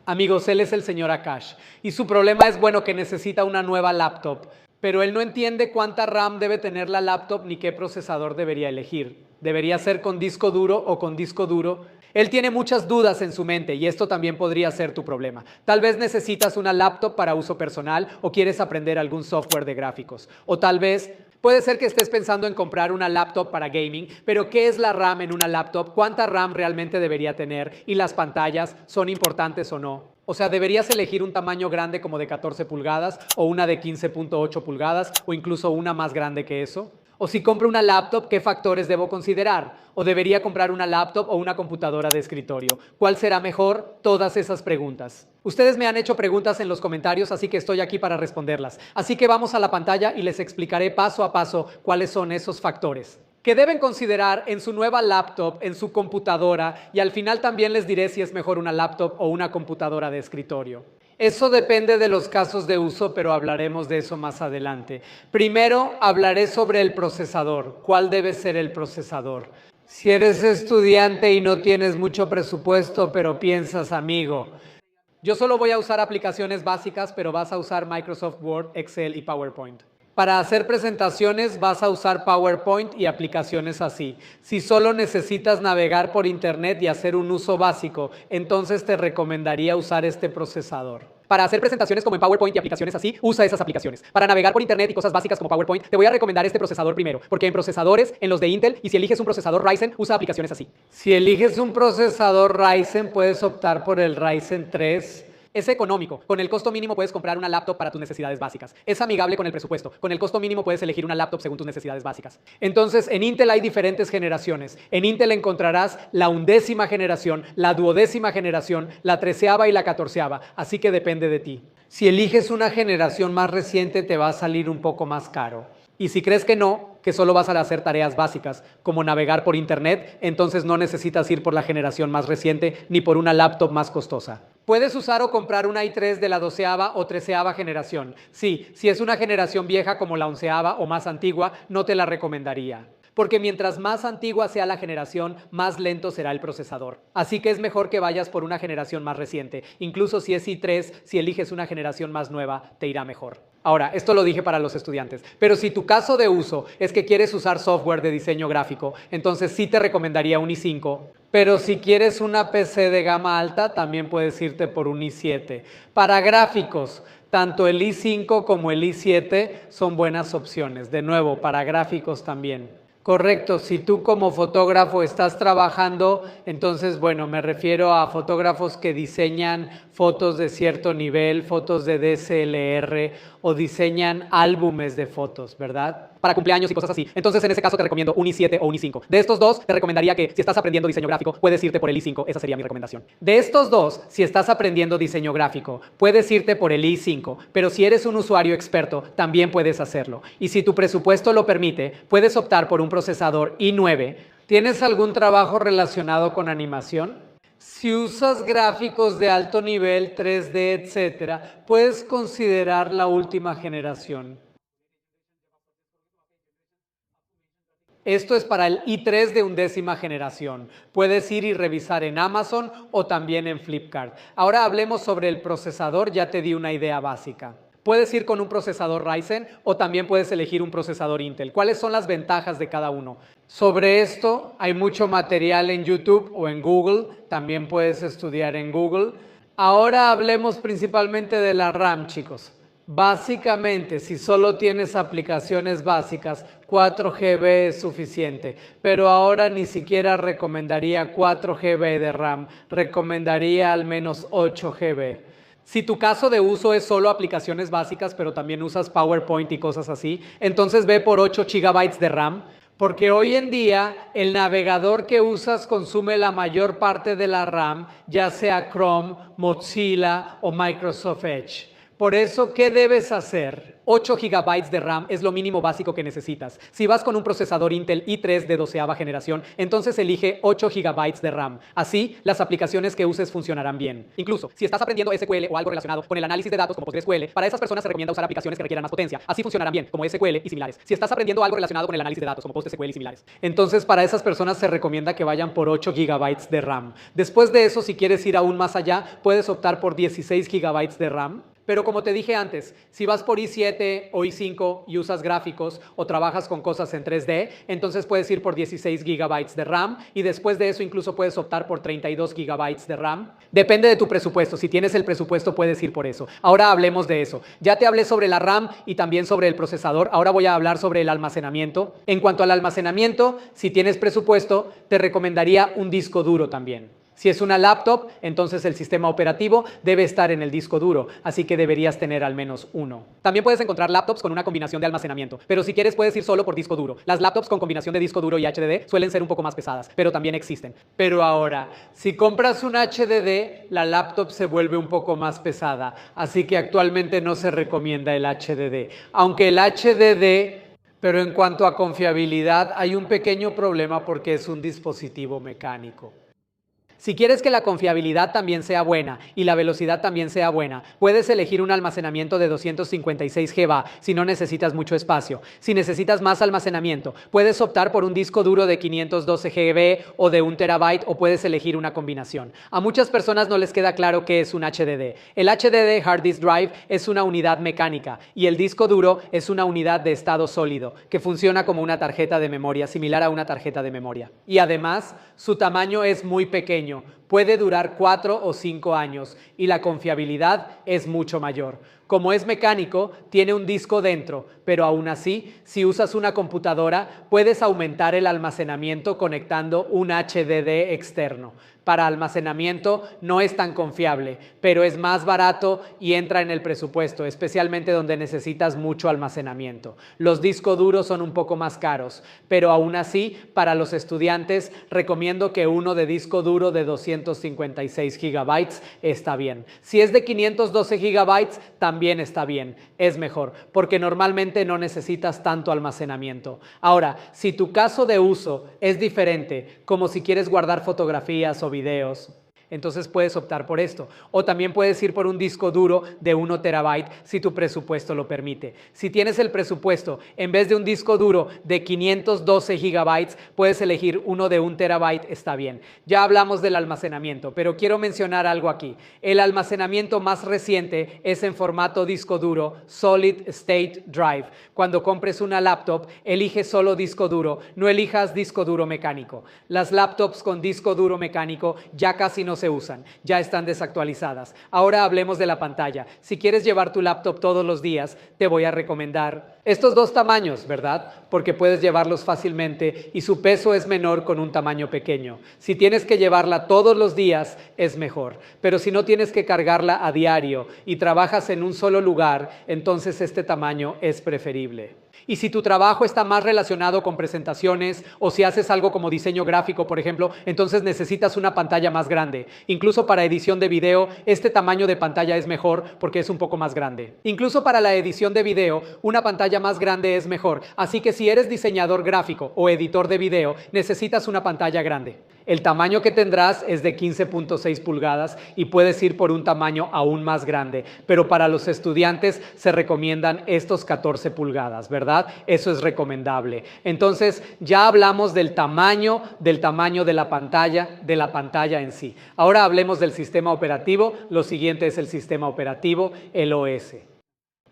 Amigos, él es el señor Akash y su problema es, bueno, que necesita una nueva laptop, pero él no entiende cuánta RAM debe tener la laptop ni qué procesador debería elegir. ¿Debería ser con disco duro o con disco duro? Él tiene muchas dudas en su mente y esto también podría ser tu problema. Tal vez necesitas una laptop para uso personal o quieres aprender algún software de gráficos. O tal vez puede ser que estés pensando en comprar una laptop para gaming, pero ¿qué es la RAM en una laptop? ¿Cuánta RAM realmente debería tener? ¿Y las pantallas son importantes o no? O sea, ¿deberías elegir un tamaño grande como de 14 pulgadas o una de 15.8 pulgadas o incluso una más grande que eso? O si compro una laptop, ¿qué factores debo considerar? ¿O debería comprar una laptop o una computadora de escritorio? ¿Cuál será mejor? Todas esas preguntas. Ustedes me han hecho preguntas en los comentarios, así que estoy aquí para responderlas. Así que vamos a la pantalla y les explicaré paso a paso cuáles son esos factores que deben considerar en su nueva laptop, en su computadora, y al final también les diré si es mejor una laptop o una computadora de escritorio. Eso depende de los casos de uso, pero hablaremos de eso más adelante. Primero hablaré sobre el procesador. ¿Cuál debe ser el procesador? Si eres estudiante y no tienes mucho presupuesto, pero piensas, amigo, yo solo voy a usar aplicaciones básicas, pero vas a usar Microsoft Word, Excel y PowerPoint. Para hacer presentaciones vas a usar PowerPoint y aplicaciones así. Si solo necesitas navegar por internet y hacer un uso básico, entonces te recomendaría usar este procesador. Para hacer presentaciones como en PowerPoint y aplicaciones así, usa esas aplicaciones. Para navegar por internet y cosas básicas como PowerPoint, te voy a recomendar este procesador primero, porque en procesadores, en los de Intel, y si eliges un procesador Ryzen, usa aplicaciones así. Si eliges un procesador Ryzen, puedes optar por el Ryzen 3. Es económico. Con el costo mínimo puedes comprar una laptop para tus necesidades básicas. Es amigable con el presupuesto. Con el costo mínimo puedes elegir una laptop según tus necesidades básicas. Entonces, en Intel hay diferentes generaciones. En Intel encontrarás la 11ª generación, la 12ª generación, la 13ª y la 14ª. Así que depende de ti. Si eliges una generación más reciente, te va a salir un poco más caro. Y si crees que no, que solo vas a hacer tareas básicas, como navegar por internet, entonces no necesitas ir por la generación más reciente ni por una laptop más costosa. Puedes usar o comprar una i3 de la 12ª o 13ª generación. Sí, si es una generación vieja como la 11ª o más antigua, no te la recomendaría. Porque mientras más antigua sea la generación, más lento será el procesador. Así que es mejor que vayas por una generación más reciente. Incluso si es i3, si eliges una generación más nueva, te irá mejor. Ahora, esto lo dije para los estudiantes, pero si tu caso de uso es que quieres usar software de diseño gráfico, entonces sí te recomendaría un i5. Pero si quieres una PC de gama alta, también puedes irte por un i7. Para gráficos, tanto el i5 como el i7 son buenas opciones. De nuevo, para gráficos también. Correcto, si tú como fotógrafo estás trabajando, entonces, bueno, me refiero a fotógrafos que diseñan fotos de cierto nivel, fotos de DSLR o diseñan álbumes de fotos, ¿verdad? Para cumpleaños y cosas así. Entonces, en ese caso te recomiendo un i7 o un i5. De estos dos, te recomendaría que si estás aprendiendo diseño gráfico, puedes irte por el i5. Esa sería mi recomendación. De estos dos, si estás aprendiendo diseño gráfico, puedes irte por el i5. Pero si eres un usuario experto, también puedes hacerlo. Y si tu presupuesto lo permite, puedes optar por un procesador i9. ¿Tienes algún trabajo relacionado con animación? Si usas gráficos de alto nivel, 3D, etcétera, puedes considerar la última generación. Esto es para el i3 de 11ª generación. Puedes ir y revisar en Amazon o también en Flipkart. Ahora hablemos sobre el procesador, ya te di una idea básica. Puedes ir con un procesador Ryzen o también puedes elegir un procesador Intel. ¿Cuáles son las ventajas de cada uno? Sobre esto hay mucho material en YouTube o en Google. También puedes estudiar en Google. Ahora hablemos principalmente de la RAM, chicos. Básicamente, si solo tienes aplicaciones básicas, 4 GB es suficiente, pero ahora ni siquiera recomendaría 4 GB de RAM, recomendaría al menos 8 GB. Si tu caso de uso es solo aplicaciones básicas, pero también usas PowerPoint y cosas así, entonces ve por 8 GB de RAM, porque hoy en día el navegador que usas consume la mayor parte de la RAM, ya sea Chrome, Mozilla o Microsoft Edge. Por eso, ¿qué debes hacer? 8 GB de RAM es lo mínimo básico que necesitas. Si vas con un procesador Intel i3 de 12ª generación, entonces elige 8 GB de RAM. Así, las aplicaciones que uses funcionarán bien. Incluso, si estás aprendiendo SQL o algo relacionado con el análisis de datos como PostgreSQL, para esas personas se recomienda usar aplicaciones que requieran más potencia. Así funcionarán bien, como SQL y similares. Si estás aprendiendo algo relacionado con el análisis de datos como PostgreSQL y similares, entonces para esas personas se recomienda que vayan por 8 GB de RAM. Después de eso, si quieres ir aún más allá, puedes optar por 16 GB de RAM. Pero como te dije antes, si vas por i7 o i5 y usas gráficos o trabajas con cosas en 3D, entonces puedes ir por 16 GB de RAM y después de eso incluso puedes optar por 32 GB de RAM. Depende de tu presupuesto. Si tienes el presupuesto puedes ir por eso. Ahora hablemos de eso. Ya te hablé sobre la RAM y también sobre el procesador. Ahora voy a hablar sobre el almacenamiento. En cuanto al almacenamiento, si tienes presupuesto, te recomendaría un disco duro también. Si es una laptop, entonces el sistema operativo debe estar en el disco duro, así que deberías tener al menos uno. También puedes encontrar laptops con una combinación de almacenamiento, pero si quieres puedes ir solo por disco duro. Las laptops con combinación de disco duro y HDD suelen ser un poco más pesadas, pero también existen. Pero ahora, si compras un HDD, la laptop se vuelve un poco más pesada, así que actualmente no se recomienda el HDD. Aunque el HDD... Pero en cuanto a confiabilidad, hay un pequeño problema porque es un dispositivo mecánico. Si quieres que la confiabilidad también sea buena y la velocidad también sea buena, puedes elegir un almacenamiento de 256 GB si no necesitas mucho espacio. Si necesitas más almacenamiento, puedes optar por un disco duro de 512 GB o de 1 TB o puedes elegir una combinación. A muchas personas no les queda claro qué es un HDD. El HDD Hard Disk Drive es una unidad mecánica y el disco duro es una unidad de estado sólido que funciona como una tarjeta de memoria, similar a una tarjeta de memoria. Y además, su tamaño es muy pequeño. Puede durar 4 o 5 años y la confiabilidad es mucho mayor. Como es mecánico, tiene un disco dentro, pero aún así, si usas una computadora, puedes aumentar el almacenamiento conectando un HDD externo. Para almacenamiento no es tan confiable, pero es más barato y entra en el presupuesto, especialmente donde necesitas mucho almacenamiento. Los discos duros son un poco más caros, pero aún así, para los estudiantes, recomiendo que uno de disco duro de 256 GB está bien. Si es de 512 GB, también está bien, es mejor, porque normalmente no necesitas tanto almacenamiento. Ahora, si tu caso de uso es diferente, como si quieres guardar fotografías o videos, entonces puedes optar por esto. O también puedes ir por un disco duro de 1 TB si tu presupuesto lo permite. Si tienes el presupuesto, en vez de un disco duro de 512 GB, puedes elegir uno de 1 TB, está bien. Ya hablamos del almacenamiento, pero quiero mencionar algo aquí. El almacenamiento más reciente es en formato disco duro Solid State Drive. Cuando compres una laptop, elige solo disco duro, no elijas disco duro mecánico. Las laptops con disco duro mecánico ya casi no se usan, ya están desactualizadas. Ahora hablemos de la pantalla. Si quieres llevar tu laptop todos los días, te voy a recomendar estos dos tamaños, ¿verdad? Porque puedes llevarlos fácilmente y su peso es menor con un tamaño pequeño. Si tienes que llevarla todos los días, es mejor. Pero si no tienes que cargarla a diario y trabajas en un solo lugar, entonces este tamaño es preferible. Y si tu trabajo está más relacionado con presentaciones o si haces algo como diseño gráfico, por ejemplo, entonces necesitas una pantalla más grande. Incluso para edición de video, este tamaño de pantalla es mejor porque es un poco más grande. Incluso para la edición de video, una pantalla más grande es mejor. Así que si eres diseñador gráfico o editor de video, necesitas una pantalla grande. El tamaño que tendrás es de 15.6 pulgadas y puedes ir por un tamaño aún más grande, pero para los estudiantes se recomiendan estos 14 pulgadas, ¿verdad? Eso es recomendable. Entonces, ya hablamos del tamaño de la pantalla en sí. Ahora hablemos del sistema operativo. Lo siguiente es el sistema operativo, el OS.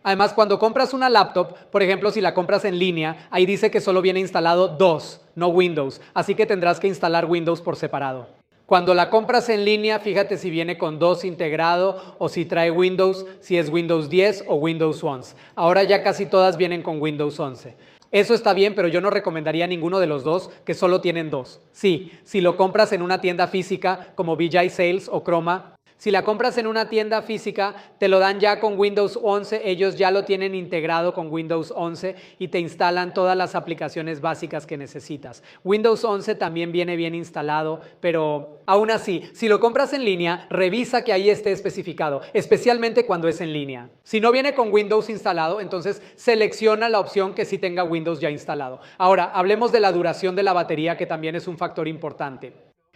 Además, cuando compras una laptop, por ejemplo, si la compras en línea, ahí dice que solo viene instalado DOS, no Windows, así que tendrás que instalar Windows por separado. Cuando la compras en línea, fíjate si viene con DOS integrado o si trae Windows, si es Windows 10 o Windows 11. Ahora ya casi todas vienen con Windows 11. Eso está bien, pero yo no recomendaría ninguno de los dos que solo tienen dos. Sí, si lo compras en una tienda física como VJ Sales o Chroma, Si la compras en una tienda física, te lo dan ya con Windows 11, ellos ya lo tienen integrado con Windows 11 y te instalan todas las aplicaciones básicas que necesitas. Windows 11 también viene bien instalado, pero aún así, si lo compras en línea, revisa que ahí esté especificado, especialmente cuando es en línea. Si no viene con Windows instalado, entonces selecciona la opción que sí tenga Windows ya instalado. Ahora, hablemos de la duración de la batería, que también es un factor importante.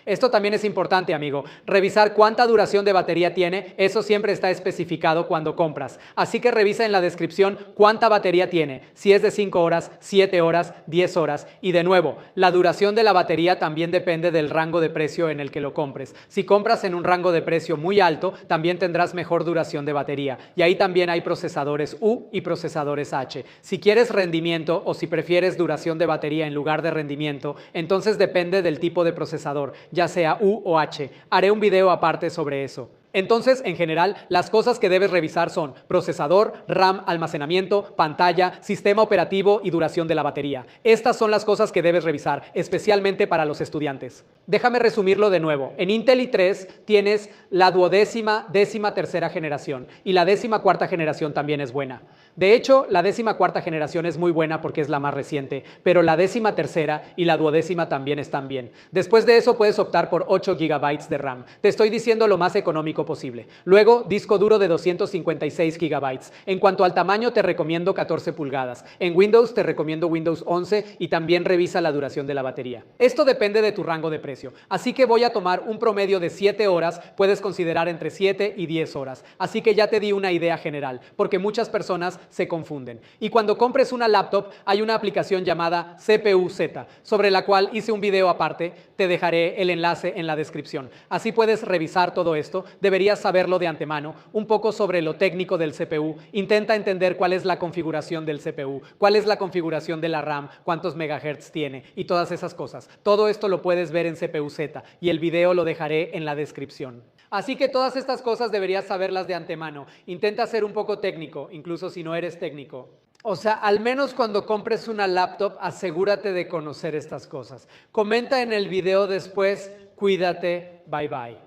Esto también es importante, amigo. Revisar cuánta duración de batería tiene, eso siempre está especificado cuando compras. Así que revisa en la descripción cuánta batería tiene, si es de 5 horas, 7 horas, 10 horas. Y de nuevo, la duración de la batería también depende del rango de precio en el que lo compres. Si compras en un rango de precio muy alto, también tendrás mejor duración de batería. Y ahí también hay procesadores U y procesadores H. Si quieres rendimiento o si prefieres duración de batería en lugar de rendimiento, entonces depende del tipo de procesador, ya sea U o H. Haré un video aparte sobre eso. Entonces, en general, las cosas que debes revisar son procesador, RAM, almacenamiento, pantalla, sistema operativo y duración de la batería. Estas son las cosas que debes revisar, especialmente para los estudiantes. Déjame resumirlo de nuevo. En Intel i3 tienes la 13ª generación y la 14ª generación también es buena. De hecho, la 14ª generación es muy buena porque es la más reciente, pero la 13ª y la 12ª también están bien. Después de eso puedes optar por 8 GB de RAM. Te estoy diciendo lo más económico posible. Luego, disco duro de 256 GB. En cuanto al tamaño, te recomiendo 14 pulgadas. En Windows te recomiendo Windows 11 y también revisa la duración de la batería. Esto depende de tu rango de precio, así que voy a tomar un promedio de 7 horas, puedes considerar entre 7 y 10 horas. Así que ya te di una idea general, porque muchas personas se confunden. Y cuando compres una laptop, hay una aplicación llamada CPU-Z, sobre la cual hice un video aparte, te dejaré el enlace en la descripción. Así puedes revisar todo esto. Deberías saberlo de antemano, un poco sobre lo técnico del CPU. Intenta entender cuál es la configuración del CPU, cuál es la configuración de la RAM, cuántos megahertz tiene y todas esas cosas. Todo esto lo puedes ver en CPU-Z y el video lo dejaré en la descripción. Así que todas estas cosas deberías saberlas de antemano. Intenta ser un poco técnico, incluso si no eres técnico. O sea, al menos cuando compres una laptop, asegúrate de conocer estas cosas. Comenta en el video después, cuídate, bye bye.